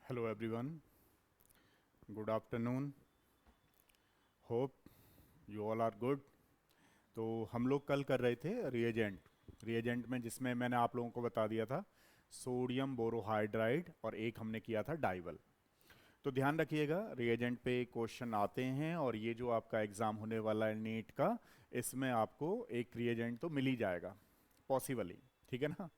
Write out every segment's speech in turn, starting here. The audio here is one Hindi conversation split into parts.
Hello everyone, good afternoon. Hope you all are good. तो हम लोग कल कर रहे थे रिएजेंट में, जिसमें मैंने आप लोगों को बता दिया था सोडियम बोरोहाइड्राइड और एक हमने किया था डाइवल। तो ध्यान रखिएगा, रिएजेंट पे क्वेश्चन आते हैं और ये जो आपका एग्ज़ाम होने वाला है नीट का, इसमें आपको एक रिएजेंट तो मिल ही जाएगा पॉसिबली। ठीक है ना।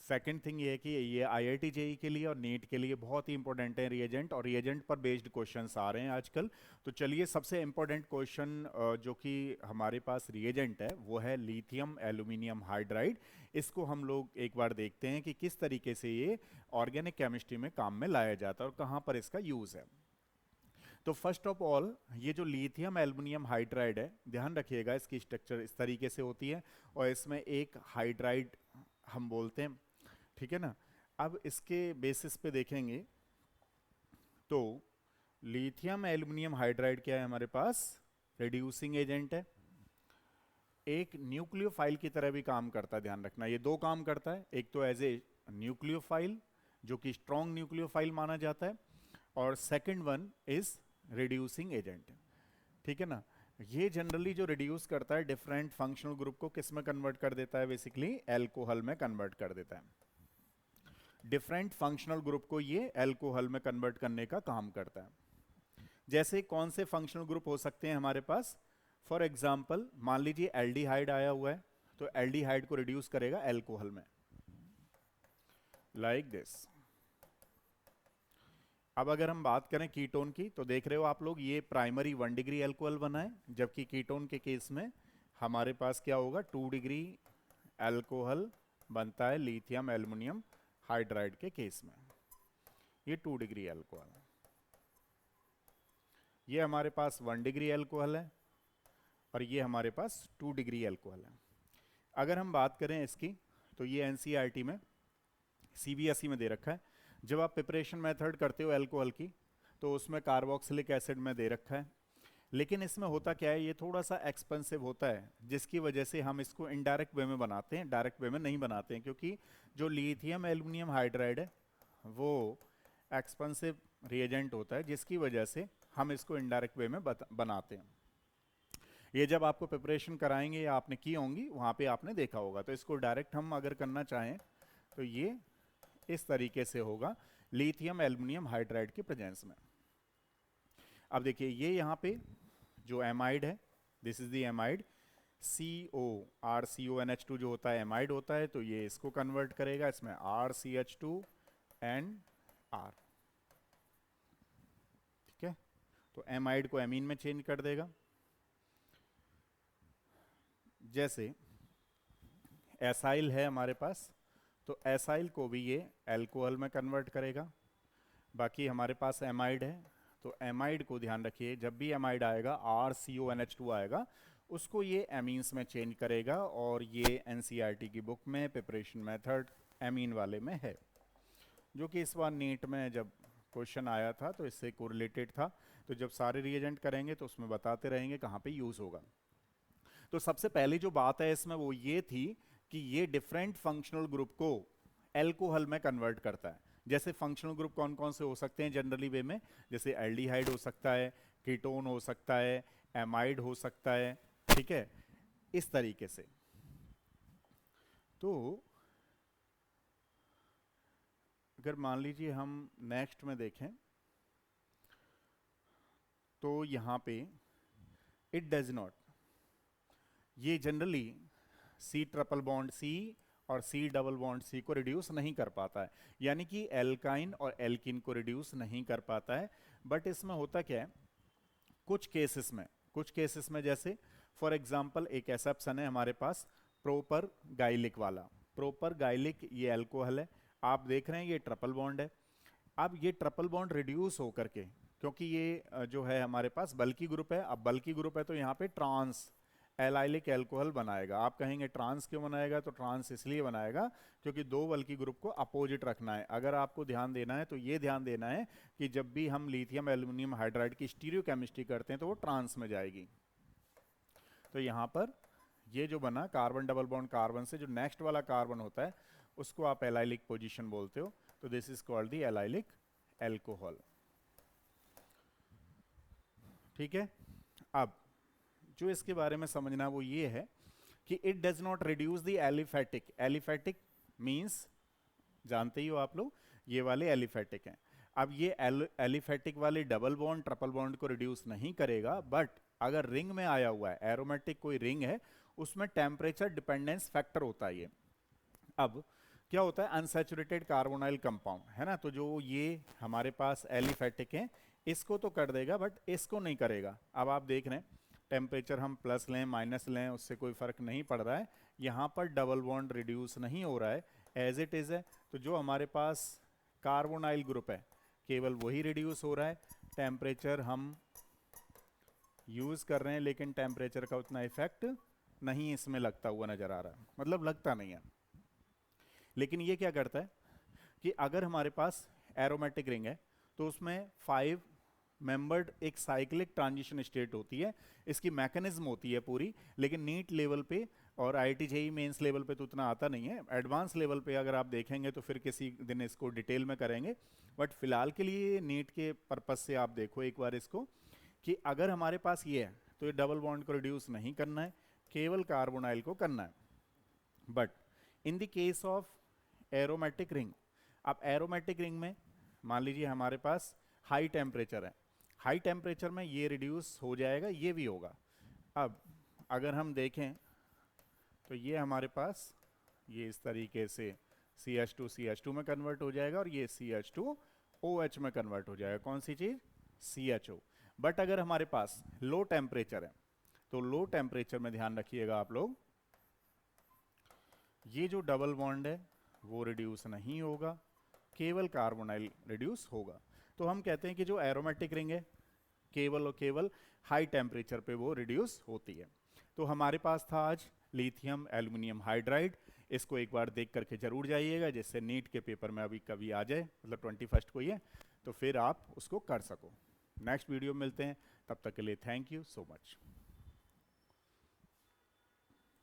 सेकंड थिंग ये है कि ये आईआईटी जेई के लिए और नीट के लिए बहुत ही इंपॉर्टेंट है रिएजेंट, और रिएजेंट पर बेस्ड क्वेश्चंस आ रहे हैं आजकल। तो चलिए, सबसे इंपॉर्टेंट क्वेश्चन जो कि हमारे पास रिएजेंट है वो है लिथियम एल्यूमिनियम हाइड्राइड। इसको हम लोग एक बार देखते हैं कि किस तरीके से ये ऑर्गेनिक केमिस्ट्री में काम में लाया जाता है और कहाँ पर इसका यूज़ है। तो फर्स्ट ऑफ ऑल, ये जो लिथियम एल्युमिनियम हाइड्राइड है, ध्यान रखिएगा इसकी स्ट्रक्चर इस तरीके से होती है और इसमें एक हाइड्राइड हम बोलते हैं। ठीक है ना। अब इसके बेसिस पे देखेंगे तो लिथियम एल्युमिनियम हाइड्राइड क्या है हमारे पास, रिड्यूसिंग एजेंट है। एक न्यूक्लियोफाइल की तरह भी काम करता है, ध्यान रखना। ये दो काम करता है, एक तो एज ए न्यूक्लियोफाइल जो कि स्ट्रॉन्ग न्यूक्लियोफाइल माना जाता है, और second one is reducing agent. ठीक है ना। ये जनरली जो रिड्यूस करता है डिफरेंट फंक्शनल ग्रुप को किस में कन्वर्ट कर देता है, बेसिकली एल्कोहल में कन्वर्ट कर देता है। डिफरेंट फंक्शनल ग्रुप को ये एल्कोहल में कन्वर्ट करने का काम करता है। जैसे कौन से फंक्शनल ग्रुप हो सकते हैं हमारे पास, फॉर एग्जाम्पल मान लीजिए एल्डिहाइड आया हुआ है, तो एल्डिहाइड को रिड्यूस करेगा एल्कोहल में, लाइक दिस। अब अगर हम बात करें कीटोन की, तो देख रहे हो आप लोग ये प्राइमरी 1 डिग्री एल्कोहल बना है, जबकि कीटोन के केस में हमारे पास क्या होगा, 2 डिग्री एल्कोहल बनता है लिथियम एल्युमिनियम हाइड्राइड के केस में। ये 2 डिग्री एल्कोहल है, ये हमारे पास 1 डिग्री एल्कोहल है, और ये हमारे पास 2 डिग्री एल्कोहल है। अगर हम बात करें इसकी, तो ये एनसीईआरटी में, सीबीएसई में दे रखा है। जब आप प्रिपरेशन मेथड करते हो एल्कोहल की, तो उसमें कार्बोक्सिलिक एसिड में दे रखा है। लेकिन इसमें होता क्या है, ये थोड़ा सा एक्सपेंसिव होता है, जिसकी वजह से हम इसको इनडायरेक्ट वे में बनाते हैं, डायरेक्ट वे में नहीं बनाते हैं, क्योंकि जो लिथियम एल्युमिनियम हाइड्राइड है वो एक्सपेंसिव रिएजेंट होता है, जिसकी वजह से हम इसको इनडायरेक्ट वे में बनाते हैं। ये जब आपको प्रिपरेशन कराएंगे या आपने की होंगी, वहाँ पे आपने देखा होगा। तो इसको डायरेक्ट हम अगर करना चाहें तो ये इस तरीके से होगा लिथियम एल्युमिनियम हाइड्राइड के प्रेजेंस में। अब देखिए, ये यहाँ पे जो एमाइड है, this is the amide, CORCONH2 जो होता है एमाइड होता है, तो ये इसको कन्वर्ट करेगा, इसमें RCH2 R। ठीक है। तो एमाइड को एमीन में चेंज कर देगा। जैसे एसाइल है हमारे पास, तो एसाइल को भी ये एल्कोहल में कन्वर्ट करेगा। बाकी हमारे पास एमाइड है, तो एमाइड को ध्यान रखिए, जब भी एमाइड आएगा RCONH2 आएगा, उसको ये एमीन्स में चेंज करेगा, और ये एनसीईआरटी की बुक में प्रिपरेशन मेथड एमीन वाले में है, जो कि इस बार नीट में जब क्वेश्चन आया था तो इससे कोरिलेटेड था। तो जब सारे रिएजेंट करेंगे तो उसमें बताते रहेंगे कहाँ पे यूज़ होगा। तो सबसे पहली जो बात है इसमें वो ये थी कि ये डिफरेंट फंक्शनल ग्रुप को एल्कोहल में कन्वर्ट करता है। जैसे फंक्शनल ग्रुप कौन कौन से हो सकते हैं जनरली वे में, जैसे एल्डिहाइड हो सकता है, कीटोन हो सकता है, एमाइड हो सकता है। ठीक है, इस तरीके से। तो अगर मान लीजिए हम नेक्स्ट में देखें, तो यहां पे इट डज नॉट, ये generally C triple bond C और C डबल बॉन्ड C को रिड्यूस नहीं कर पाता है, यानी कि एल्काइन और एल्किन को रिड्यूस नहीं कर पाता है। बट इसमें होता क्या है, कुछ केसेस में जैसे फॉर एग्जांपल एक एक्सेप्शन है हमारे पास, प्रोपर गाइलिक वाला। प्रोपर गाइलिक ये अल्कोहल है, आप देख रहे हैं ये ट्रिपल बॉन्ड है। अब ये ट्रिपल बॉन्ड रिड्यूस होकर के, क्योंकि ये जो है हमारे पास बल्की ग्रुप है, अब बल्की ग्रुप है तो यहाँ पे ट्रांस एलाइलिक एल्कोहल बनाएगा। आप कहेंगे ट्रांस क्यों बनाएगा, तो ट्रांस इसलिए बनाएगा क्योंकि दो बल्की ग्रुप को अपोजिट रखना है। अगर आपको ध्यान देना है तो ये ध्यान देना है कि जब भी हम लिथियम एल्युमिनियम हाइड्राइड की स्टीरियोकेमिस्ट्री करते हैं तो वो ट्रांस में जाएगी। तो यहाँ पर ये जो बना कार्बन डबल बॉन्ड कार्बन से, जो नेक्स्ट वाला कार्बन होता है उसको आप एलाइलिक पोजीशन बोलते हो, तो this is called the allylic alcohol. ठीक है, अब जो इसके बारे में समझना वो ये है कि it does not reduce the aliphatic. Aliphatic means जानते ही हो आप लोग, ये वाले एलिफेटिक हैं। अब ये एलिफेटिक वाले डबल बॉन्ड ट्रिपल बॉन्ड को रिड्यूस नहीं करेगा, बट अगर रिंग में आया हुआ है, एरोमेटिक कोई रिंग है, उसमें टेम्परेचर डिपेंडेंस फैक्टर होता है ये। अब क्या होता है, अनसैचुरेटेड कार्बोनाइल कंपाउंड है ना, तो जो ये हमारे पास एलिफेटिक है इसको तो कर देगा बट इसको नहीं करेगा। अब आप देख रहे हैं टेम्परेचर हम प्लस लें माइनस लें उससे कोई फर्क नहीं पड़ रहा है, यहाँ पर डबल बॉन्ड रिड्यूस नहीं हो रहा है, एज इट इज है। तो जो हमारे पास कार्बोनाइल ग्रुप है केवल वही रिड्यूस हो रहा है, टेम्परेचर हम यूज कर रहे हैं लेकिन टेम्परेचर का उतना इफेक्ट नहीं इसमें लगता हुआ नजर आ रहा है, मतलब लगता नहीं है। लेकिन ये क्या करता है कि अगर हमारे पास एरोमेटिक रिंग है तो उसमें 5 मेंबर्ड एक साइक्लिक ट्रांजिशन स्टेट होती है, इसकी मैकेनिज्म होती है पूरी, लेकिन नीट लेवल पे और आईआईटी जेईई मेंस लेवल पे तो उतना आता नहीं है। एडवांस लेवल पे अगर आप देखेंगे तो फिर किसी दिन इसको डिटेल में करेंगे, बट फिलहाल के लिए नीट के पर्पज से आप देखो एक बार इसको कि अगर हमारे पास ये है तो ये डबल बॉन्ड को रिड्यूस नहीं करना है, केवल कार्बोनाइल को करना है। But in the case of aromatic ring, अब एरोमेटिक रिंग में मान लीजिए हमारे पास हाई टेम्परेचर है, हाई टेम्परेचर में ये रिड्यूस हो जाएगा, ये भी होगा। अब अगर हम देखें तो ये हमारे पास ये इस तरीके से CH2 में कन्वर्ट हो जाएगा और ये CH2OH में कन्वर्ट हो जाएगा। कौन सी चीज? CHO। बट अगर हमारे पास लो टेम्परेचर है तो लो टेम्परेचर में ध्यान रखिएगा आप लोग, ये जो डबल बॉन्ड है वो रिड्यूस नहीं होगा, केवल कार्बोनाइल रिड्यूस होगा। तो हम कहते हैं कि जो एरोमेटिक रिंग है केवल और केवल हाई टेम्परेचर पे वो रिड्यूस होती है। तो हमारे पास था आज लिथियम एल्यूमिनियम हाइड्राइड, इसको एक बार देख करके जरूर जाइएगा जिससे नीट के पेपर में अभी कभी आ जाए, मतलब 21 को ही है, तो फिर आप उसको कर सको। नेक्स्ट वीडियो मिलते हैं, तब तक के लिए थैंक यू सो मच।